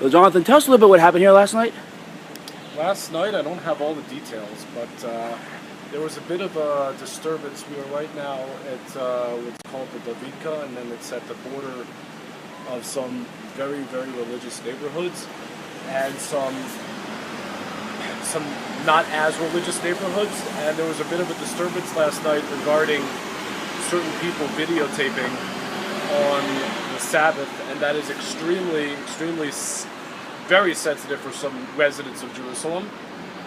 So Jonathan, tell us a little bit what happened here last night. Last night, I don't have all the details, but there was a bit of a disturbance. We are right now at what's called the Davidka, and then it's at the border of some very, very religious neighborhoods and some not as religious neighborhoods. And there was a bit of a disturbance last night regarding certain people videotaping on the Sabbath, and that is extremely, very sensitive for some residents of Jerusalem,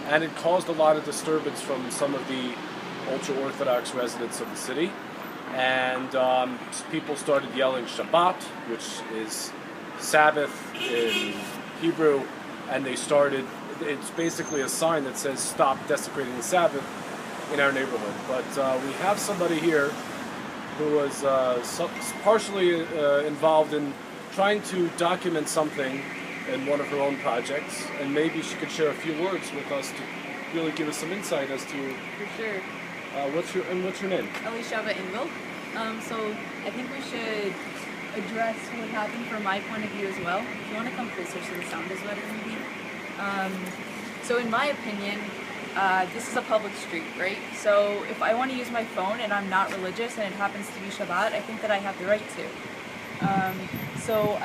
and it caused a lot of disturbance from some of the ultra-Orthodox residents of the city. And people started yelling Shabbat, which is Sabbath in Hebrew, and it's basically a sign that says stop desecrating the Sabbath in our neighborhood. But we have somebody here who was partially involved in trying to document something in one of her own projects, and maybe she could share a few words with us to really give us some insight as to. For sure. What's your name? Elishava Engel. So I think we should address what happened from my point of view as well. If you want to come closer so the sound is better, maybe. So in my opinion, this is a public street, right? So if I want to use my phone and I'm not religious and it happens to be Shabbat, I think that I have the right to. So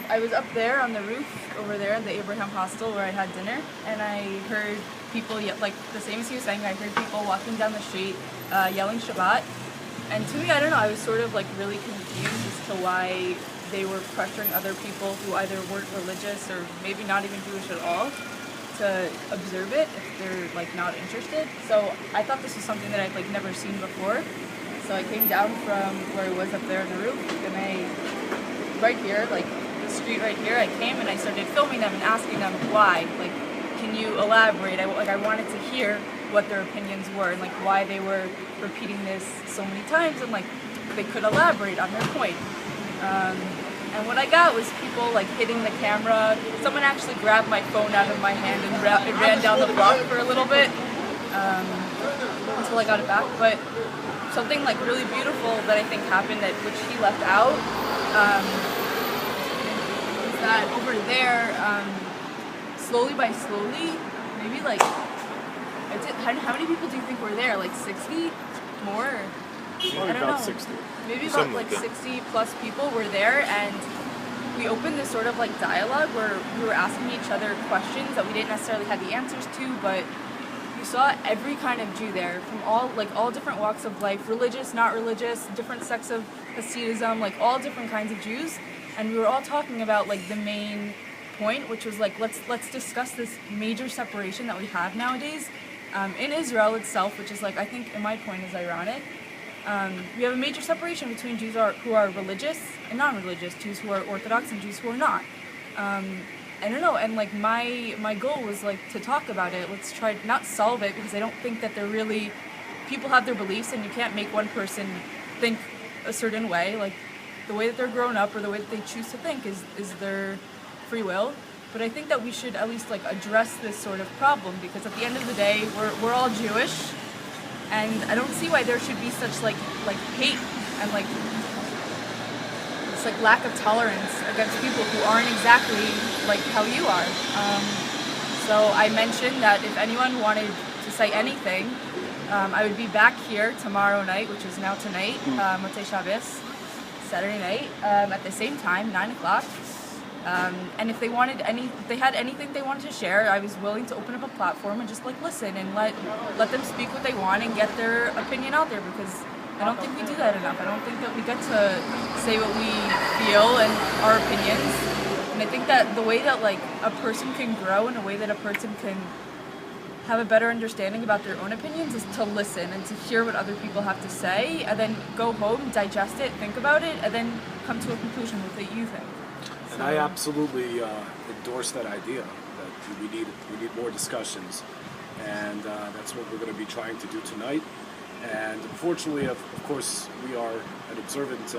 I was up there on the roof over there at the Abraham Hostel where I had dinner, and I heard people, like the same as he was saying, I heard people walking down the street yelling Shabbat. And to me, I don't know, I was sort of like really confused as to why they were pressuring other people who either weren't religious or maybe not even Jewish at all to observe it if they're like not interested. So I thought this was something that I'd like never seen before. So I came down from where I was up there on the roof, and right here, like the street right here, I came and I started filming them and asking them why. Like, can you elaborate? I wanted to hear what their opinions were and like why they were repeating this so many times, and like they could elaborate on their point. And what I got was people like hitting the camera. Someone actually grabbed my phone out of my hand and it ran down the block for a little bit until I got it back. But something like really beautiful that I think happened, that which he left out, is that over there, slowly by slowly, maybe like, how many people do you think were there? Like 60? More? I don't know. 60. Maybe about like 60 plus people were there, and we opened this sort of like dialogue where we were asking each other questions that we didn't necessarily have the answers to, but you saw every kind of Jew there, from all different walks of life, religious, not religious, different sects of Hasidism, like all different kinds of Jews, and we were all talking about like the main point, which was like let's discuss this major separation that we have nowadays in Israel itself, which is like, I think in my point is ironic. We have a major separation between Jews who are religious and non-religious, Jews who are Orthodox and Jews who are not. I don't know, and like my goal was like to talk about it. Let's try not solve it, because I don't think that they're really, people have their beliefs and you can't make one person think a certain way. Like the way that they're grown up or the way that they choose to think is their free will. But I think that we should at least like address this sort of problem, because at the end of the day, we're all Jewish. And I don't see why there should be such like hate and like this like lack of tolerance against people who aren't exactly like how you are. So I mentioned that if anyone wanted to say anything, I would be back here tomorrow night, which is now tonight, Motzei Shabbos, Saturday night, at the same time, 9 o'clock. And if they had anything they wanted to share, I was willing to open up a platform and just like listen and let them speak what they want and get their opinion out there, because I don't think we do that enough. I don't think that we get to say what we feel and our opinions. And I think that the way that like a person can grow and a way that a person can have a better understanding about their own opinions is to listen and to hear what other people have to say, and then go home, digest it, think about it, and then come to a conclusion with what you think. And I absolutely endorse that idea that we need more discussions, and that's what we're going to be trying to do tonight. And unfortunately, of course, we are an observant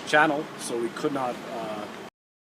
channel, so we could not